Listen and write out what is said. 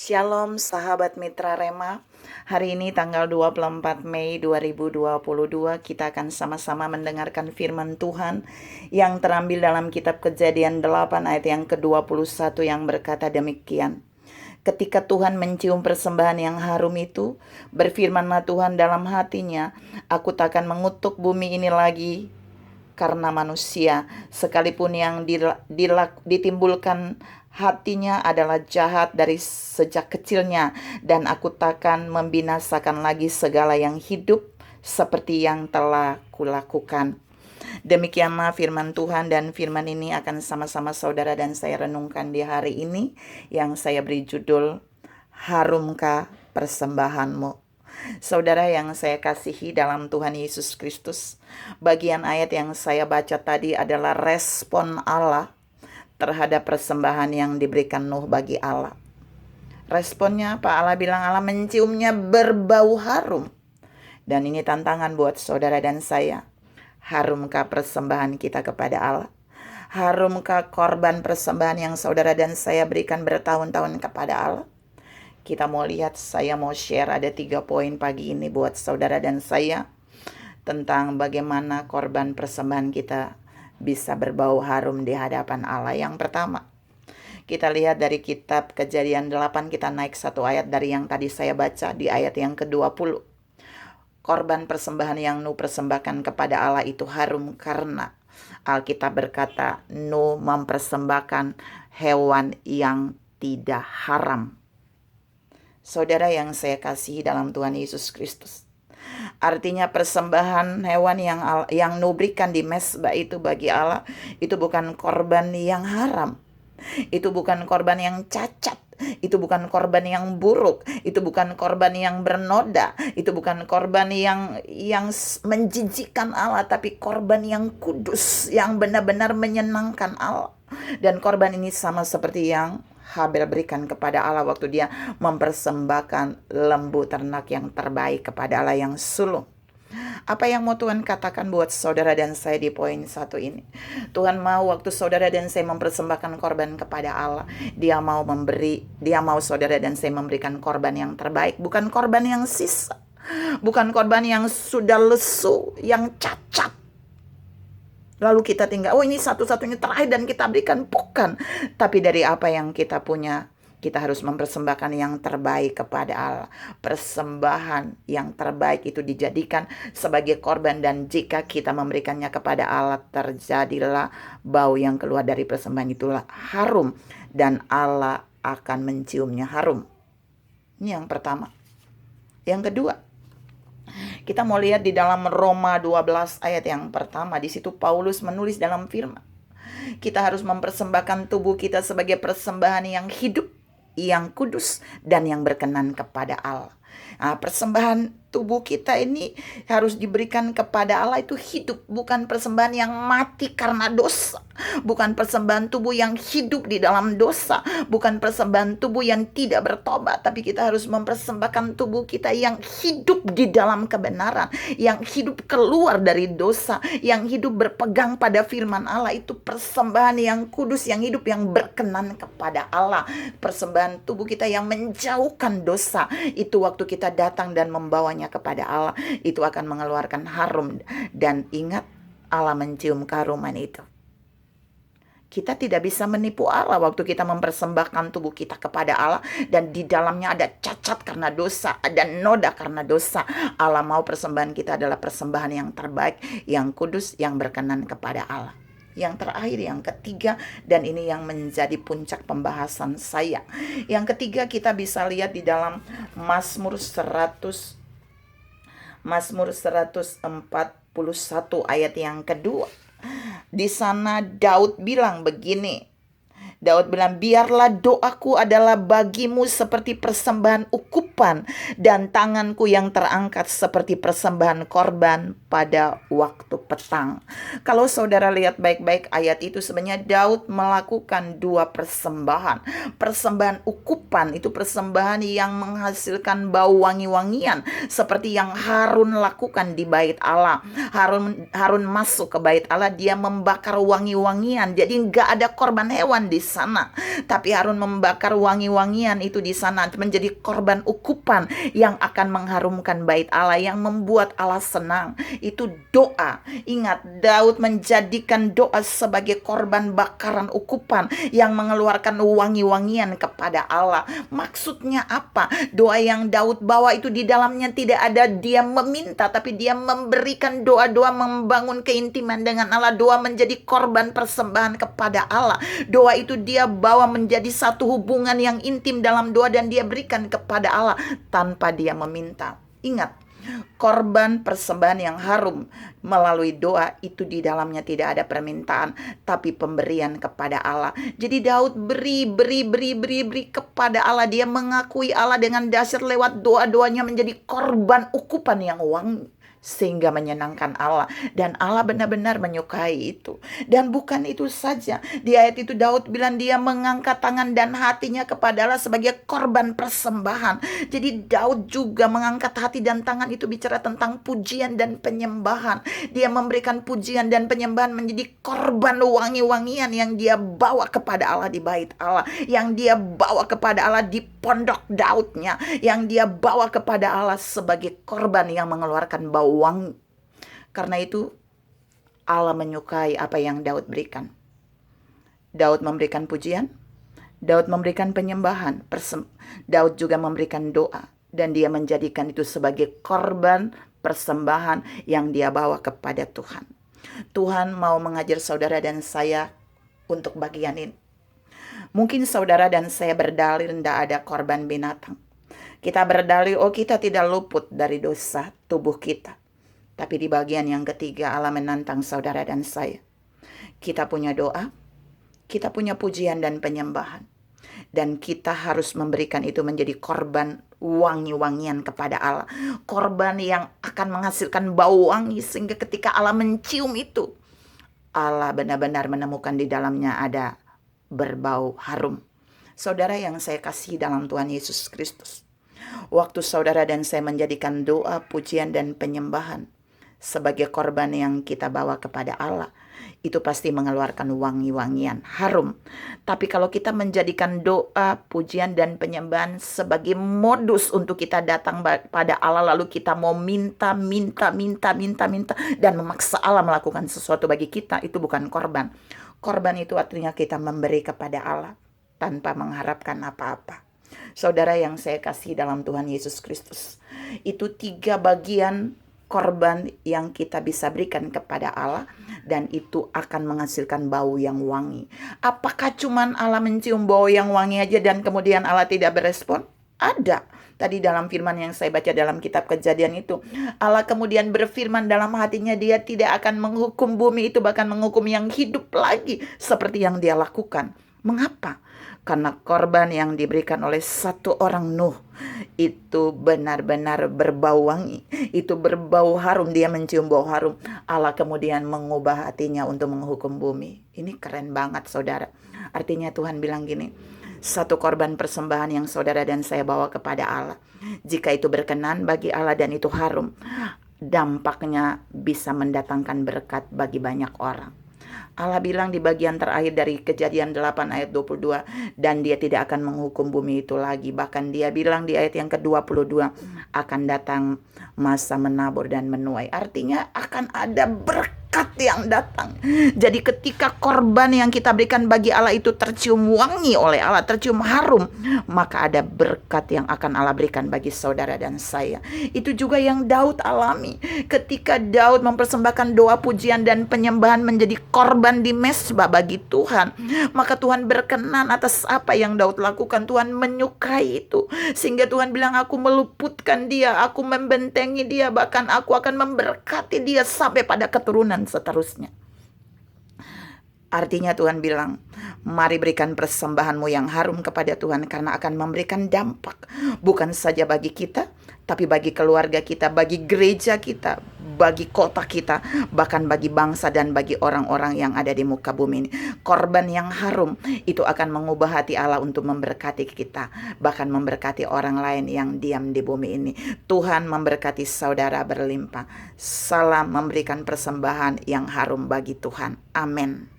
Shalom sahabat Mitra Rema. Hari ini tanggal 24 Mei 2022 kita akan sama-sama mendengarkan firman Tuhan yang terambil dalam kitab Kejadian 8 ayat yang ke-21 yang berkata demikian. Ketika Tuhan mencium persembahan yang harum itu, berfirmanlah Tuhan dalam hatinya, aku takkan mengutuk bumi ini lagi karena manusia, sekalipun yang ditimbulkan hatinya adalah jahat dari sejak kecilnya, dan aku takkan membinasakan lagi segala yang hidup seperti yang telah kulakukan. Demikianlah firman Tuhan, dan firman ini akan sama-sama saudara dan saya renungkan di hari ini yang saya beri judul Harumkah Persembahanmu. Saudara yang saya kasihi dalam Tuhan Yesus Kristus, bagian ayat yang saya baca tadi adalah respon Allah terhadap persembahan yang diberikan Nuh bagi Allah. Responnya apa? Allah bilang Allah menciumnya berbau harum. Dan ini tantangan buat saudara dan saya. Harumkah persembahan kita kepada Allah? Harumkah korban persembahan yang saudara dan saya berikan bertahun-tahun kepada Allah? Kita mau lihat, saya mau share ada 3 poin pagi ini buat saudara dan saya tentang bagaimana korban persembahan kita bisa berbau harum di hadapan Allah. Yang pertama, kita lihat dari kitab Kejadian 8, kita naik 1 ayat dari yang tadi saya baca di ayat yang ke-20. Korban persembahan yang Nuh persembahkan kepada Allah itu harum karena Alkitab berkata Nuh mempersembahkan hewan yang tidak haram. Saudara yang saya kasihi dalam Tuhan Yesus Kristus, artinya persembahan hewan yang Nuh berikan di mezbah itu bagi Allah, itu bukan korban yang haram. Itu bukan korban yang cacat. Itu bukan korban yang buruk. Itu bukan korban yang bernoda. Itu bukan korban yang menjijikkan Allah, tapi korban yang kudus, yang benar-benar menyenangkan Allah. Dan korban ini sama seperti yang Habel berikan kepada Allah waktu dia mempersembahkan lembu ternak yang terbaik kepada Allah yang sulung. Apa yang mau Tuhan katakan buat saudara dan saya di poin 1 ini? Tuhan mau waktu saudara dan saya mempersembahkan korban kepada Allah, Dia mau saudara dan saya memberikan korban yang terbaik, bukan korban yang sisa, bukan korban yang sudah lesu, yang cacat. Lalu kita tinggal, ini satu-satunya terakhir dan kita berikan, bukan. Tapi dari apa yang kita punya, kita harus mempersembahkan yang terbaik kepada Allah. Persembahan yang terbaik itu dijadikan sebagai korban, dan jika kita memberikannya kepada Allah, terjadilah bau yang keluar dari persembahan itulah harum, dan Allah akan menciumnya harum. Ini yang pertama. Yang kedua, kita mau lihat di dalam Roma 12 ayat yang pertama. Di situ Paulus menulis dalam firman, kita harus mempersembahkan tubuh kita sebagai persembahan yang hidup, yang kudus, dan yang berkenan kepada Allah. Nah, persembahan tubuh kita ini harus diberikan kepada Allah itu hidup, bukan persembahan yang mati karena dosa, bukan persembahan tubuh yang hidup di dalam dosa, bukan persembahan tubuh yang tidak bertobat, tapi kita harus mempersembahkan tubuh kita yang hidup di dalam kebenaran, yang hidup keluar dari dosa, yang hidup berpegang pada firman Allah. Itu persembahan yang kudus, yang hidup, yang berkenan kepada Allah. Persembahan tubuh kita yang menjauhkan dosa, itu waktu kita datang dan membawanya kepada Allah, itu akan mengeluarkan harum. Dan ingat, Allah mencium keharuman itu. Kita tidak bisa menipu Allah waktu kita mempersembahkan tubuh kita kepada Allah dan di dalamnya ada cacat karena dosa, ada noda karena dosa. Allah mau persembahan kita adalah persembahan yang terbaik, yang kudus, yang berkenan kepada Allah. Yang terakhir, yang ketiga, dan ini yang menjadi puncak pembahasan saya. Yang ketiga, kita bisa lihat di dalam Mazmur 141 ayat yang kedua. Di sana Daud bilang begini. Daud bilang, biarlah doaku adalah bagimu seperti persembahan ukupan, dan tanganku yang terangkat seperti persembahan korban pada waktu petang. Kalau saudara lihat baik-baik ayat itu, sebenarnya Daud melakukan 2 persembahan. Persembahan ukupan itu persembahan yang menghasilkan bau wangi-wangian, seperti yang Harun lakukan di bait Allah. Harun masuk ke bait Allah, dia membakar wangi-wangian. Jadi nggak ada korban hewan di sana. Tapi Harun membakar wangi-wangian itu di sana, menjadi korban ukupan yang akan mengharumkan bait Allah, yang membuat Allah senang. Itu doa. Ingat, Daud menjadikan doa sebagai korban bakaran ukupan yang mengeluarkan wangi-wangian kepada Allah. Maksudnya apa? Doa yang Daud bawa itu di dalamnya tidak ada dia meminta, tapi dia memberikan doa-doa membangun keintiman dengan Allah. Doa menjadi korban persembahan kepada Allah. Doa itu dia bawa menjadi satu hubungan yang intim dalam doa, dan dia berikan kepada Allah tanpa dia meminta. Ingat, korban persembahan yang harum melalui doa itu di dalamnya tidak ada permintaan, tapi pemberian kepada Allah. Jadi Daud beri kepada Allah. Dia mengakui Allah dengan dasar lewat doa-doanya menjadi korban ukupan yang wangi, sehingga menyenangkan Allah, dan Allah benar-benar menyukai itu. Dan bukan itu saja, di ayat itu Daud bilang dia mengangkat tangan dan hatinya kepada Allah sebagai korban persembahan. Jadi Daud juga mengangkat hati dan tangan, itu bicara tentang pujian dan penyembahan. Dia memberikan pujian dan penyembahan menjadi korban wangi-wangian yang dia bawa kepada Allah di bait Allah, yang dia bawa kepada Allah di pondok Daudnya, yang dia bawa kepada Allah sebagai korban yang mengeluarkan bau wangi. Karena itu Allah menyukai apa yang Daud berikan. Daud memberikan pujian, Daud memberikan penyembahan, Daud juga memberikan doa, dan dia menjadikan itu sebagai korban persembahan yang dia bawa kepada Tuhan. Tuhan mau mengajar saudara dan saya untuk bagian ini. Mungkin saudara dan saya berdalil tidak ada korban binatang. Kita berdalil, kita tidak luput dari dosa tubuh kita. Tapi di bagian yang ketiga Allah menantang saudara dan saya. Kita punya doa, kita punya pujian dan penyembahan. Dan kita harus memberikan itu menjadi korban wangi-wangian kepada Allah. Korban yang akan menghasilkan bau wangi, sehingga ketika Allah mencium itu, Allah benar-benar menemukan di dalamnya ada berbau harum. Saudara yang saya kasih dalam Tuhan Yesus Kristus, waktu saudara dan saya menjadikan doa, pujian, dan penyembahan sebagai korban yang kita bawa kepada Allah, itu pasti mengeluarkan wangi-wangian harum. Tapi kalau kita menjadikan doa, pujian, dan penyembahan sebagai modus untuk kita datang pada Allah, lalu kita mau minta dan memaksa Allah melakukan sesuatu bagi kita, itu bukan korban. Korban itu artinya kita memberi kepada Allah tanpa mengharapkan apa-apa. Saudara yang saya kasih dalam Tuhan Yesus Kristus, itu 3 bagian korban yang kita bisa berikan kepada Allah, dan itu akan menghasilkan bau yang wangi. Apakah cuman Allah mencium bau yang wangi aja dan kemudian Allah tidak berespon? Ada. Tadi dalam firman yang saya baca dalam kitab Kejadian itu, Allah kemudian berfirman dalam hatinya, dia tidak akan menghukum bumi itu, bahkan menghukum yang hidup lagi seperti yang dia lakukan. Mengapa? Karena korban yang diberikan oleh satu orang Nuh itu benar-benar berbau wangi, itu berbau harum, dia mencium bau harum. Allah kemudian mengubah hatinya untuk menghukum bumi. Ini keren banget saudara. Artinya Tuhan bilang gini, satu korban persembahan yang saudara dan saya bawa kepada Allah, jika itu berkenan bagi Allah dan itu harum, dampaknya bisa mendatangkan berkat bagi banyak orang. Allah bilang di bagian terakhir dari Kejadian 8 ayat 22, dan dia tidak akan menghukum bumi itu lagi. Bahkan dia bilang di ayat yang ke-22, akan datang masa menabur dan menuai. Artinya akan ada berkat yang datang. Jadi ketika korban yang kita berikan bagi Allah itu tercium wangi oleh Allah, tercium harum, maka ada berkat yang akan Allah berikan bagi saudara dan saya. Itu juga yang Daud alami. Ketika Daud mempersembahkan doa, pujian, dan penyembahan menjadi korban di mezbah bagi Tuhan, maka Tuhan berkenan atas apa yang Daud lakukan. Tuhan menyukai itu, sehingga Tuhan bilang, aku meluputkan dia, aku membentengi dia, bahkan aku akan memberkati dia sampai pada keturunan seterusnya. Artinya Tuhan bilang, mari berikan persembahanmu yang harum kepada Tuhan, karena akan memberikan dampak bukan saja bagi kita, tapi bagi keluarga kita, bagi gereja kita, bagi kota kita, bahkan bagi bangsa dan bagi orang-orang yang ada di muka bumi ini. Korban yang harum itu akan mengubah hati Allah untuk memberkati kita, bahkan memberkati orang lain yang diam di bumi ini. Tuhan memberkati saudara berlimpah. Salam memberikan persembahan yang harum bagi Tuhan. Amin.